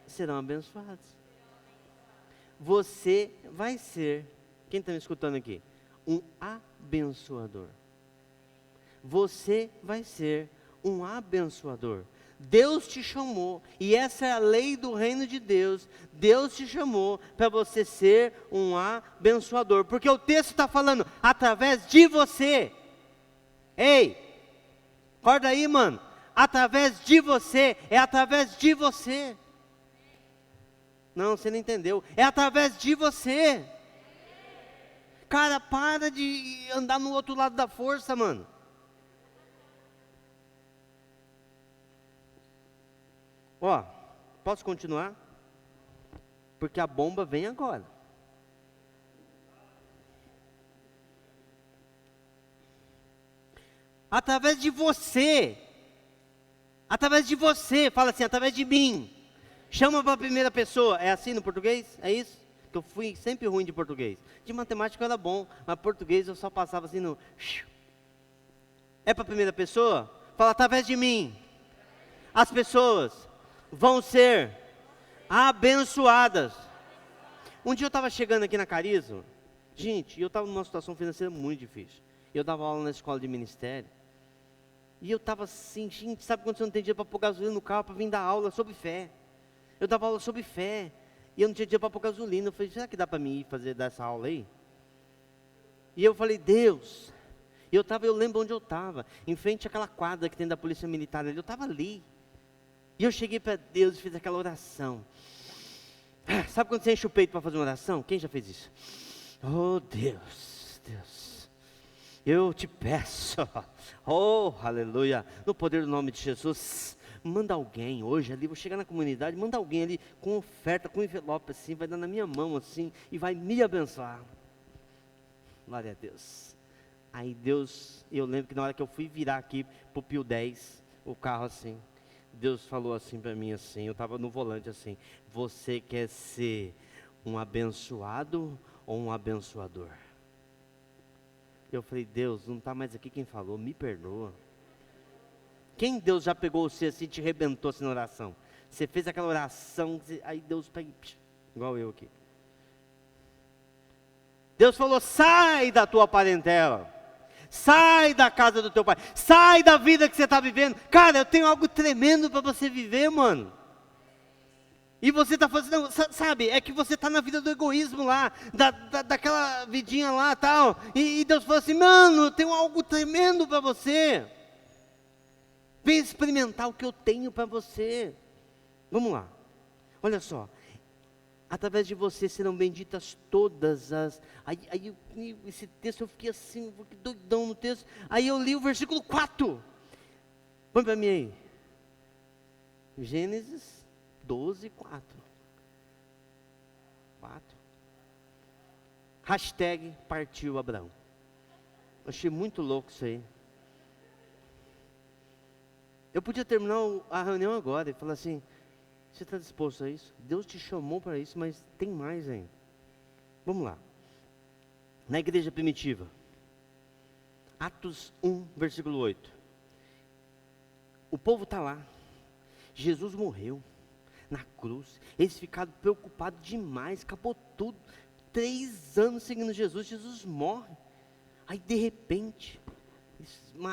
serão abençoados. Você vai ser, quem está me escutando aqui? Um abençoador. Você vai ser um abençoador. Deus te chamou, e essa é a lei do reino de Deus. Deus te chamou para você ser um abençoador, porque o texto está falando através de você. Ei, acorda aí, mano. Através de você, é através de você. Não, você não entendeu. É através de você. Cara, para de andar no outro lado da força, mano. Ó, posso continuar? Porque a bomba vem agora. Através de você. Através de você, fala assim, através de mim. Chama para a primeira pessoa. É assim no português? É isso? Que eu fui sempre ruim de português. De matemática eu era bom, mas português eu só passava assim no... É para a primeira pessoa? Fala, através de mim. As pessoas vão ser abençoadas. Um dia eu estava chegando aqui na Carizo. Gente, eu estava numa situação financeira muito difícil. Eu dava aula na escola de ministério. E eu estava assim, gente, sabe quando você não tem dinheiro para pôr gasolina no carro para vir dar aula sobre fé? Eu dava aula sobre fé, e eu não tinha dinheiro para pôr gasolina. Eu falei, será que dá para mim ir fazer dessa aula aí? E eu falei, Deus, eu lembro onde eu estava, em frente àquela quadra que tem da polícia militar ali, eu estava ali. E eu cheguei para Deus e fiz aquela oração. Sabe quando você enche o peito para fazer uma oração? Quem já fez isso? Oh Deus, Deus, eu te peço, oh aleluia, no poder do nome de Jesus, manda alguém hoje ali, vou chegar na comunidade, manda alguém ali com oferta, com envelope assim, vai dar na minha mão assim, e vai me abençoar. Glória a Deus. Aí Deus, eu lembro que na hora que eu fui virar aqui pro Pio 10, o carro assim, Deus falou assim para mim assim, eu estava no volante assim, você quer ser um abençoado ou um abençoador? Eu falei, Deus, não está mais aqui quem falou, me perdoa. Quem Deus já pegou você assim e te arrebentou assim na oração? Você fez aquela oração, aí Deus pega, igual eu aqui. Deus falou, sai da tua parentela. Sai da casa do teu pai. Sai da vida que você está vivendo. Cara, eu tenho algo tremendo para você viver, mano. E você está fazendo, sabe, é que você está na vida do egoísmo lá, daquela vidinha lá tal. E Deus falou assim, mano, eu tenho algo tremendo para você. Vem experimentar o que eu tenho para você. Vamos lá, olha só. Através de você serão benditas todas as... Aí esse texto eu fiquei assim, fiquei doidão no texto. Aí eu li o versículo 4. Põe para mim aí. Gênesis 12, 4. Hashtag partiu Abraão. Achei muito louco isso aí. Eu podia terminar a reunião agora e falar assim, você está disposto a isso? Deus te chamou para isso, mas tem mais ainda. Vamos lá. Na igreja primitiva. Atos 1, versículo 8. O povo está lá. Jesus morreu na cruz. Eles ficaram preocupados demais. Acabou tudo. 3 anos seguindo Jesus. Jesus morre. Aí de repente,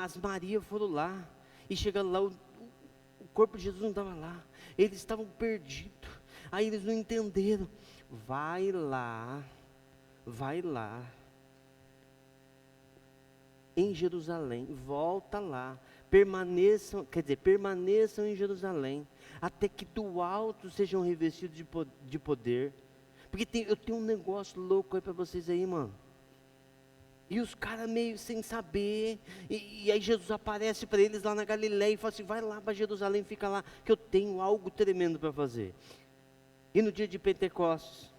as Maria foram lá. E chegando lá, o corpo de Jesus não estava lá. Eles estavam perdidos. Aí eles não entenderam. Vai lá. em Jerusalém. Volta lá. Permaneçam em Jerusalém, até que do alto sejam revestidos de poder. Porque eu tenho um negócio louco aí para vocês aí, mano. E os caras meio sem saber, e aí Jesus aparece para eles lá na Galileia e fala assim, vai lá para Jerusalém, fica lá, que eu tenho algo tremendo para fazer. E no dia de Pentecostes,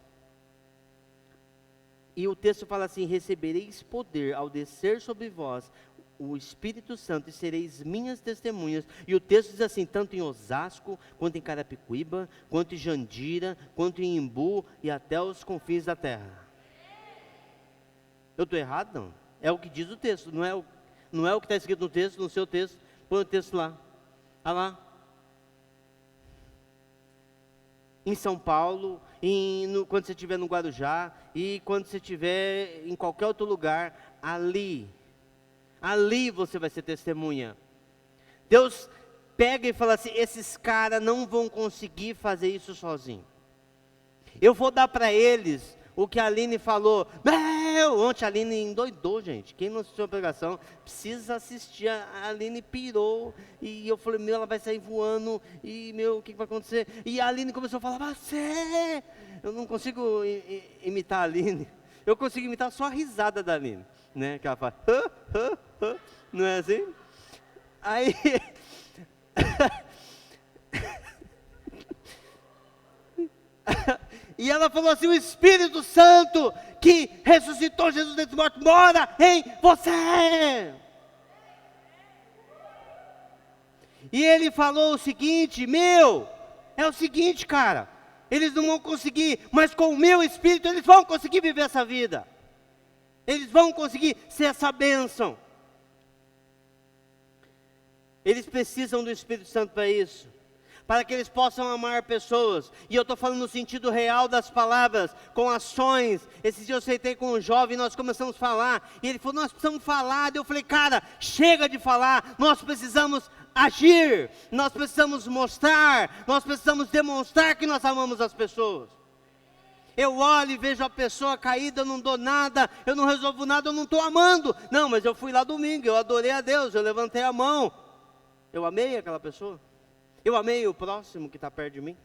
e o texto fala assim, recebereis poder ao descer sobre vós o Espírito Santo, e sereis minhas testemunhas. E o texto diz assim, tanto em Osasco, quanto em Carapicuíba, quanto em Jandira, quanto em Imbu, e até os confins da terra. Eu estou errado? Não. É o que diz o texto, não é o que está escrito no texto, no seu texto. Põe o texto lá. Olha lá. Em São Paulo, quando você estiver no Guarujá, e quando você estiver em qualquer outro lugar, ali você vai ser testemunha. Deus pega e fala assim, esses caras não vão conseguir fazer isso sozinho. Eu vou dar para eles o que a Aline falou. Ontem a Aline endoidou, gente. Quem não assistiu a pregação, precisa assistir. A Aline pirou. E eu falei, ela vai sair voando. E, o que vai acontecer? E a Aline começou a falar, você... Eu não consigo imitar a Aline. Eu consigo imitar só a risada da Aline. Né? Que ela fala, não é assim? Aí... E ela falou assim, o Espírito Santo que ressuscitou Jesus dentre os mortos, mora em você. E ele falou o seguinte, é o seguinte, cara, eles não vão conseguir, mas com o meu Espírito eles vão conseguir viver essa vida. Eles vão conseguir ser essa bênção. Eles precisam do Espírito Santo para isso. Para que eles possam amar pessoas. E eu estou falando no sentido real das palavras, com ações. Esses dias eu sentei com um jovem e nós começamos a falar. E ele falou, nós precisamos falar. E eu falei, cara, chega de falar. Nós precisamos agir. Nós precisamos mostrar. Nós precisamos demonstrar que nós amamos as pessoas. Eu olho e vejo a pessoa caída, eu não dou nada, eu não resolvo nada, eu não estou amando. Não, mas eu fui lá domingo, eu adorei a Deus, eu levantei a mão. Eu amei aquela pessoa. Eu amei o próximo que está perto de mim.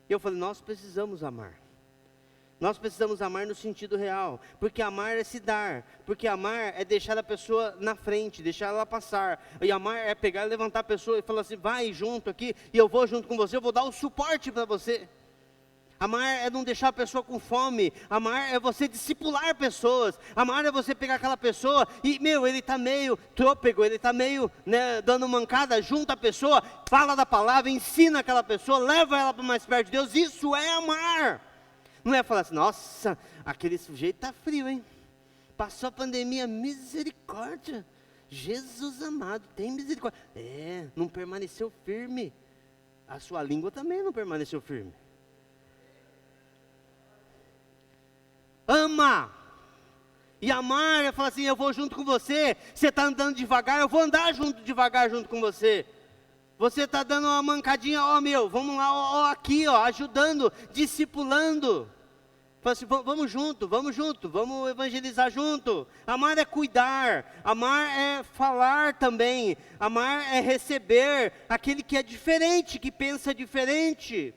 E eu falei, nós precisamos amar. Nós precisamos amar no sentido real. Porque amar é se dar. Porque amar é deixar a pessoa na frente, deixar ela passar. E amar é pegar e levantar a pessoa e falar assim, vai junto aqui, e eu vou junto com você, eu vou dar o suporte para você. Amar é não deixar a pessoa com fome. Amar é você discipular pessoas. Amar é você pegar aquela pessoa e, ele está meio trôpego, ele está meio, dando mancada, junta a pessoa, fala da palavra, ensina aquela pessoa, leva ela para mais perto de Deus. Isso é amar. Não é falar assim, nossa, aquele sujeito está frio, hein? Passou a pandemia, misericórdia. Jesus amado, tem misericórdia. Não permaneceu firme. A sua língua também não permaneceu firme. Ama. E amar é falar assim, eu vou junto com você. Você está andando devagar, eu vou andar devagar junto com você. Você está dando uma mancadinha, vamos lá, aqui, ajudando, discipulando. Fala assim, vamos junto, vamos evangelizar junto. Amar é cuidar, amar é falar também. Amar é receber aquele que é diferente, que pensa diferente.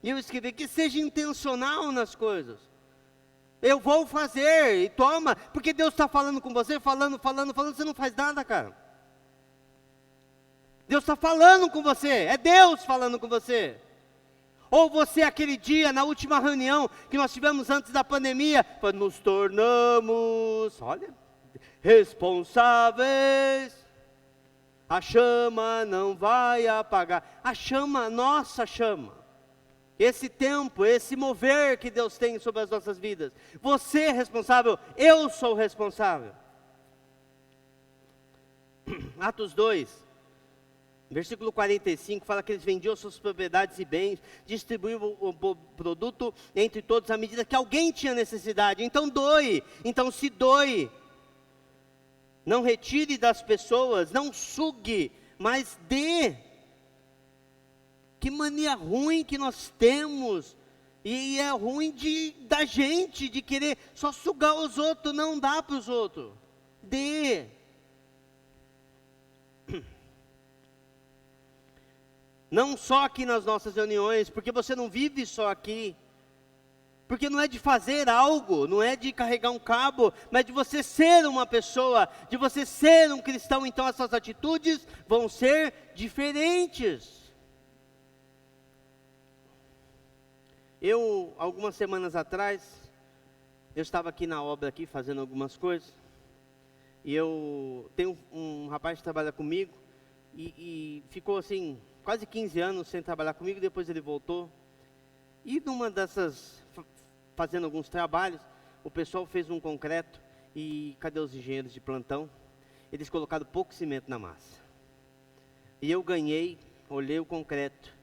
E eu escrevi que seja intencional nas coisas. Eu vou fazer, e toma, porque Deus está falando com você, falando, você não faz nada, cara. Deus está falando com você, é Deus falando com você. Ou você aquele dia, na última reunião que nós tivemos antes da pandemia, nos tornamos, responsáveis, a chama não vai apagar, a nossa chama. Esse tempo, esse mover que Deus tem sobre as nossas vidas. Você é responsável, eu sou responsável. Atos 2, versículo 45, fala que eles vendiam suas propriedades e bens, distribuíam o produto entre todos à medida que alguém tinha necessidade. Então se doe. Não retire das pessoas, não sugue, mas dê. Que mania ruim que nós temos, e é ruim da gente, de querer só sugar os outros, não dá para os outros, Dê. Não só aqui nas nossas reuniões, porque você não vive só aqui. Porque não é de fazer algo, não é de carregar um cabo, mas de você ser uma pessoa, de você ser um cristão. Então as suas atitudes vão ser diferentes. Algumas semanas atrás, eu estava aqui na obra, aqui, fazendo algumas coisas. E eu tenho um rapaz que trabalha comigo, e ficou assim, quase 15 anos sem trabalhar comigo, depois ele voltou. E numa dessas, fazendo alguns trabalhos, o pessoal fez um concreto, e cadê os engenheiros de plantão? Eles colocaram pouco cimento na massa. E eu ganhei, olhei o concreto,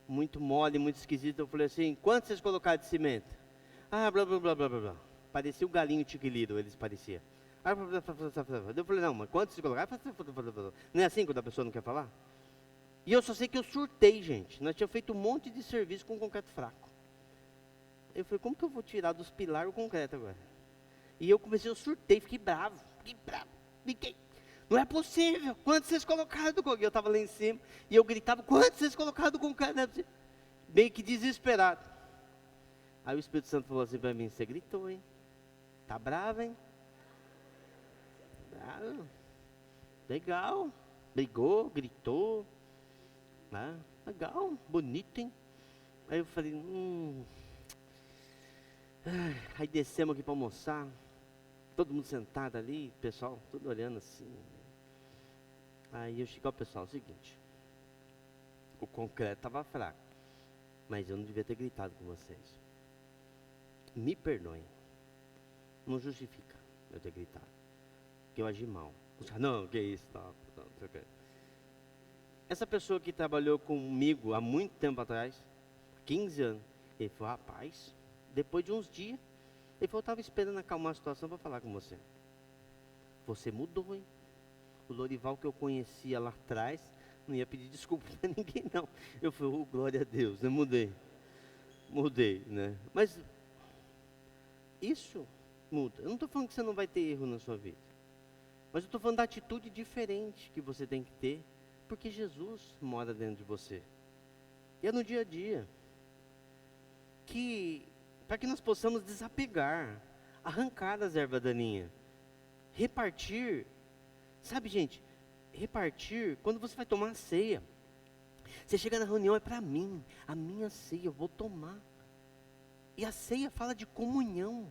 muito mole, muito esquisito. Eu falei assim, quanto vocês colocaram de cimento? Ah, blá, blá, blá, blá, blá, blá. Parecia o galinho tiquiliro, eles pareciam. Eu falei, não, mas quanto vocês colocaram? Não é assim quando a pessoa não quer falar? E eu só sei que eu surtei, gente. Nós tínhamos feito um monte de serviço com concreto fraco. Eu falei, como que eu vou tirar dos pilares o concreto agora? E eu comecei, eu surtei, fiquei bravo. Não é possível, quanto vocês colocaram do concreto? Eu estava lá em cima, e eu gritava, quanto vocês colocaram do concreto? Meio que desesperado. Aí o Espírito Santo falou assim para mim, você gritou, hein? Tá bravo, hein? Bravo. Legal. Brigou, gritou. Ah, legal, bonito, hein? Aí eu falei, Aí descemos aqui para almoçar, todo mundo sentado ali, pessoal, tudo olhando assim. Aí eu cheguei ao pessoal, é o seguinte, o concreto estava fraco, mas eu não devia ter gritado com vocês. Me perdoem, não justifica eu ter gritado, que eu agi mal. Não, que isso, não sei o que. Essa pessoa que trabalhou comigo há muito tempo atrás, 15 anos, ele falou, rapaz, depois de uns dias, ele falou, eu estava esperando acalmar a situação para falar com você. Você mudou, hein? O Lorival que eu conhecia lá atrás, não ia pedir desculpa para ninguém não. Eu falei, glória a Deus, eu mudei, né? Mas isso muda. Eu não estou falando que você não vai ter erro na sua vida, mas eu estou falando da atitude diferente que você tem que ter, porque Jesus mora dentro de você. E é no dia a dia, para que nós possamos desapegar, arrancar das ervas daninhas, repartir. Sabe, gente, repartir, quando você vai tomar a ceia, você chega na reunião, é para mim, a minha ceia, eu vou tomar. E a ceia fala de comunhão.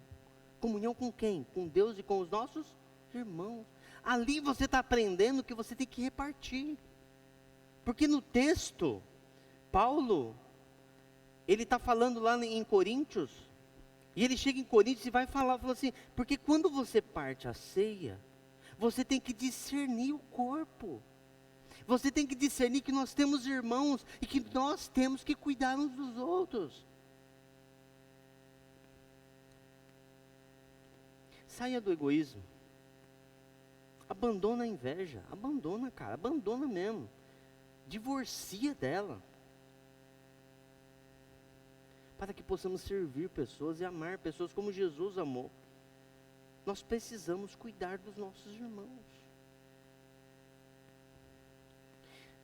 Comunhão com quem? Com Deus e com os nossos irmãos. Ali você está aprendendo que você tem que repartir. Porque no texto, Paulo, ele está falando lá em Coríntios, e ele chega em Coríntios e vai fala assim, porque quando você parte a ceia, você tem que discernir o corpo. Você tem que discernir que nós temos irmãos e que nós temos que cuidar uns dos outros. Saia do egoísmo. Abandona a inveja. Abandona, cara. Abandona mesmo. Divorcia dela. Para que possamos servir pessoas e amar pessoas como Jesus amou. Nós precisamos cuidar dos nossos irmãos.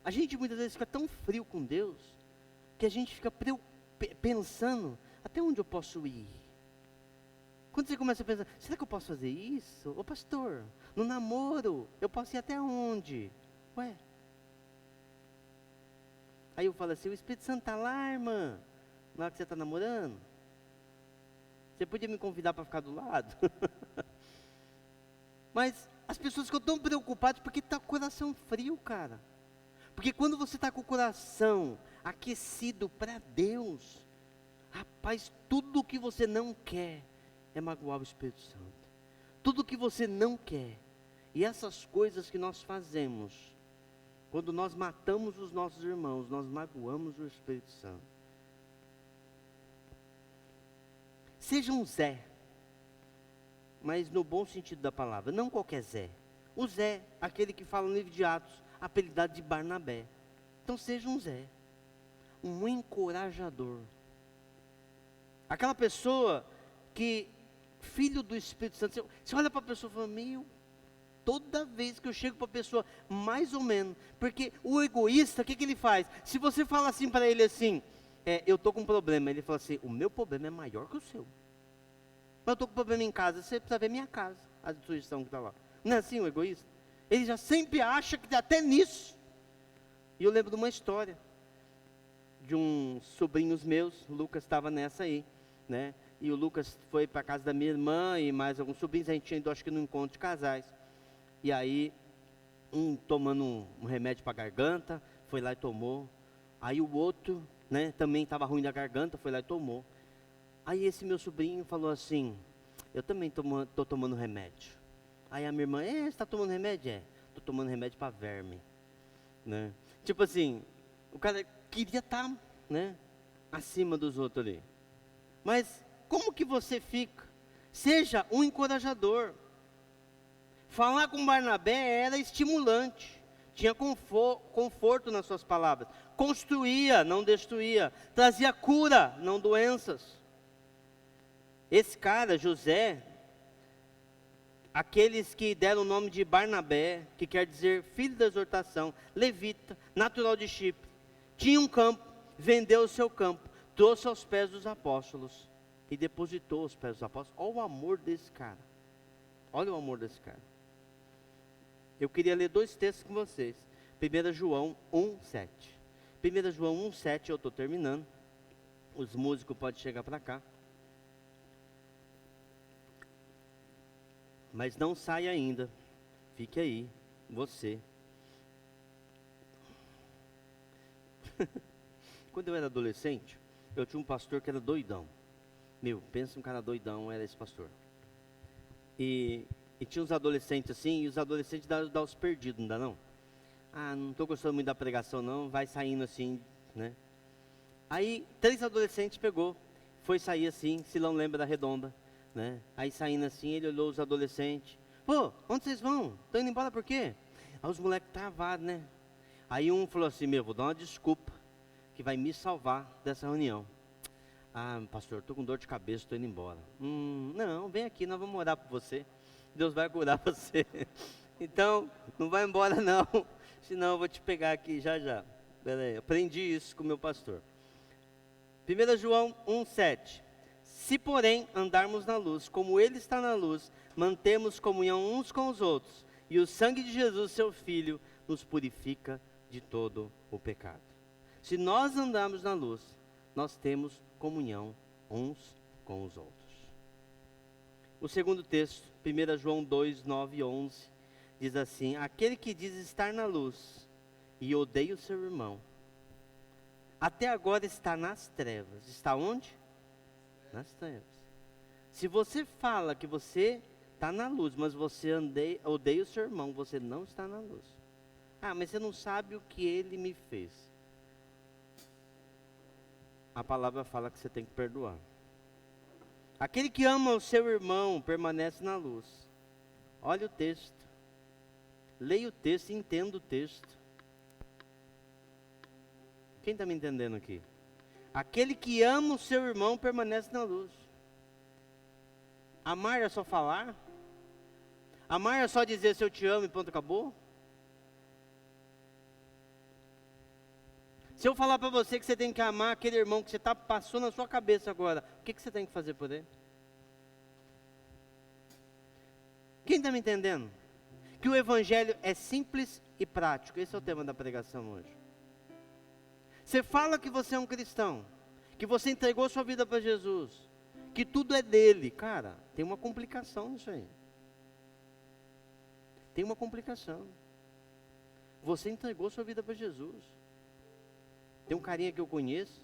A gente muitas vezes fica tão frio com Deus, que a gente fica pensando, até onde eu posso ir? Quando você começa a pensar, será que eu posso fazer isso? Ô pastor, no namoro, eu posso ir até onde? Ué? Aí eu falo assim, o Espírito Santo está lá, irmã, na hora que você está namorando. Você podia me convidar para ficar do lado? Mas as pessoas ficam tão preocupadas porque está com o coração frio, cara. Porque quando você está com o coração aquecido para Deus, rapaz, tudo o que você não quer é magoar o Espírito Santo. Tudo o que você não quer. E essas coisas que nós fazemos, quando nós matamos os nossos irmãos, nós magoamos o Espírito Santo. Seja um Zé, mas no bom sentido da palavra, não qualquer Zé. O Zé, aquele que fala no livro de Atos, apelidado de Barnabé. Então seja um Zé, um encorajador. Aquela pessoa que, filho do Espírito Santo, você olha para a pessoa e fala, Toda vez que eu chego para a pessoa, mais ou menos, porque o egoísta, o que ele faz? Se você fala assim para ele assim, eu estou com um problema, ele fala assim, o meu problema é maior que o seu. Mas eu estou com problema em casa, você precisa ver minha casa, a destruição que está lá. Não é assim o egoísta? Ele já sempre acha que até nisso. E eu lembro de uma história, de uns sobrinhos meus, o Lucas estava nessa aí, né? E o Lucas foi para a casa da minha irmã e mais alguns sobrinhos, a gente tinha ido acho que no encontro de casais. E aí, um tomando um remédio para a garganta, foi lá e tomou. Aí o outro, né, também estava ruim da garganta, foi lá e tomou. Aí esse meu sobrinho falou assim, eu também estou tomando remédio. Aí a minha irmã, você está tomando remédio? Estou tomando remédio para verme. Né? Tipo assim, o cara queria estar, né, acima dos outros ali. Mas como que você fica? Seja um encorajador. Falar com Barnabé era estimulante. Tinha conforto nas suas palavras. Construía, não destruía. Trazia cura, não doenças. Esse cara, José, aqueles que deram o nome de Barnabé, que quer dizer filho da exortação, levita, natural de Chipre, tinha um campo, vendeu o seu campo, trouxe aos pés dos apóstolos e depositou aos pés dos apóstolos. Olha o amor desse cara. Olha o amor desse cara. Eu queria ler 2 textos com vocês. 1 João 1:7. 1 João 1:7, eu estou terminando. Os músicos podem chegar para cá. Mas não saia ainda. Fique aí, você. Quando eu era adolescente, eu tinha um pastor que era doidão. Pensa um cara doidão, era esse pastor. E tinha uns adolescentes assim, e os adolescentes dão os perdidos, não dá não? Não estou gostando muito da pregação não, vai saindo assim, né? Aí, 3 adolescentes foi sair assim, Silão lembra da redonda, né? Aí saindo assim, ele olhou os adolescentes, pô, onde vocês vão? Estão indo embora por quê? Aí os moleques travados, né? Aí um falou assim, vou dar uma desculpa, que vai me salvar dessa reunião. Pastor, estou com dor de cabeça, estou indo embora. Não, vem aqui, nós vamos orar por você. Deus vai curar você. Então, não vai embora não, senão eu vou te pegar aqui já. Pera aí, aprendi isso com o meu pastor. 1 João 1:7. Se porém andarmos na luz, como Ele está na luz, mantemos comunhão uns com os outros, e o sangue de Jesus, seu Filho, nos purifica de todo o pecado. Se nós andarmos na luz, nós temos comunhão uns com os outros. O segundo texto, 1 João 2:9 e 11, diz assim, aquele que diz estar na luz e odeia o seu irmão, até agora está nas trevas. Está onde? Nas trevas. Se você fala que você está na luz, mas você odeia o seu irmão, você não está na luz. Mas você não sabe o que ele me fez. A palavra fala que você tem que perdoar. Aquele que ama o seu irmão permanece na luz. Olha o texto. Leia o texto e entenda o texto. Quem está me entendendo aqui? Aquele que ama o seu irmão permanece na luz. Amar é só falar? Amar é só dizer se eu te amo e pronto, acabou? Se eu falar para você que você tem que amar aquele irmão que você passou na sua cabeça agora, o que você tem que fazer por ele? Quem está me entendendo? Que o evangelho é simples e prático. Esse é o tema da pregação hoje. Você fala que você é um cristão, que você entregou sua vida para Jesus, que tudo é dele. Cara, tem uma complicação nisso aí. Tem uma complicação. Você entregou sua vida para Jesus. Tem um carinha que eu conheço,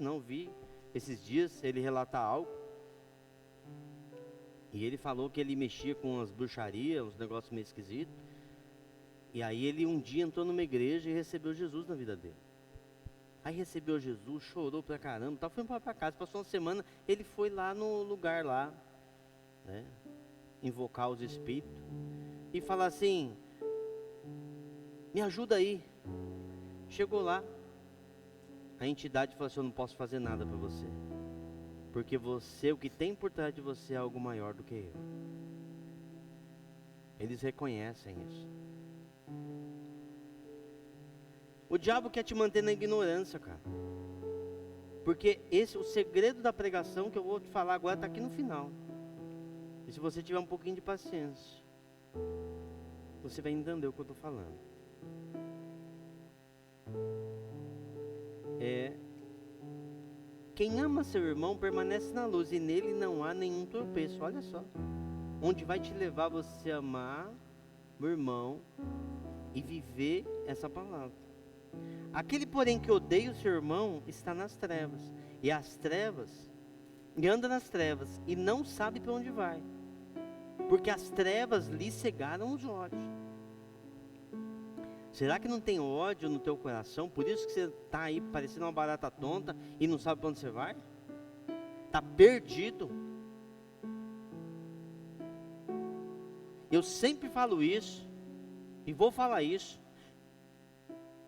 não vi esses dias, ele relatar algo. E ele falou que ele mexia com as bruxarias, uns negócios meio esquisitos. E aí ele um dia entrou numa igreja e recebeu Jesus na vida dele. Aí recebeu Jesus, chorou pra caramba, foi embora pra casa, passou uma semana, ele foi lá no lugar lá, né, invocar os espíritos, e falar assim, me ajuda aí. Chegou lá, a entidade falou assim, eu não posso fazer nada para você, porque você, o que tem por trás de você é algo maior do que eu. Eles reconhecem isso. O diabo quer te manter na ignorância, cara. Porque o segredo da pregação que eu vou te falar agora está aqui no final. E se você tiver um pouquinho de paciência, você vai entender o que eu estou falando. Quem ama seu irmão permanece na luz, e nele não há nenhum tropeço. Olha só. Onde vai te levar você a amar o irmão e viver essa palavra. Aquele, porém, que odeia o seu irmão está nas trevas, e anda nas trevas, e não sabe para onde vai, porque as trevas lhe cegaram os olhos. Será que não tem ódio no teu coração? Por isso que você está aí parecendo uma barata tonta e não sabe para onde você vai? Está perdido. Eu sempre falo isso, e vou falar isso.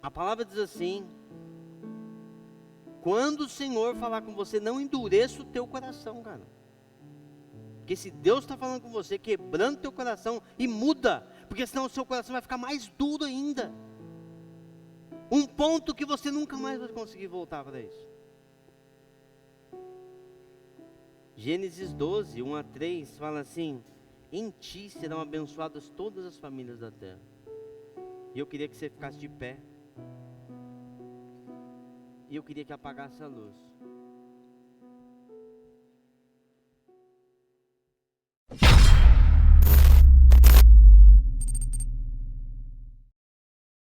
A palavra diz assim: quando o Senhor falar com você, não endureça o teu coração, cara. Porque se Deus está falando com você, quebrando o teu coração, e muda, porque senão o seu coração vai ficar mais duro ainda. Um ponto que você nunca mais vai conseguir voltar para isso. Gênesis 12, 1-3, fala assim: em ti serão abençoadas todas as famílias da terra. E eu queria que você ficasse de pé. E eu queria que apagasse a luz.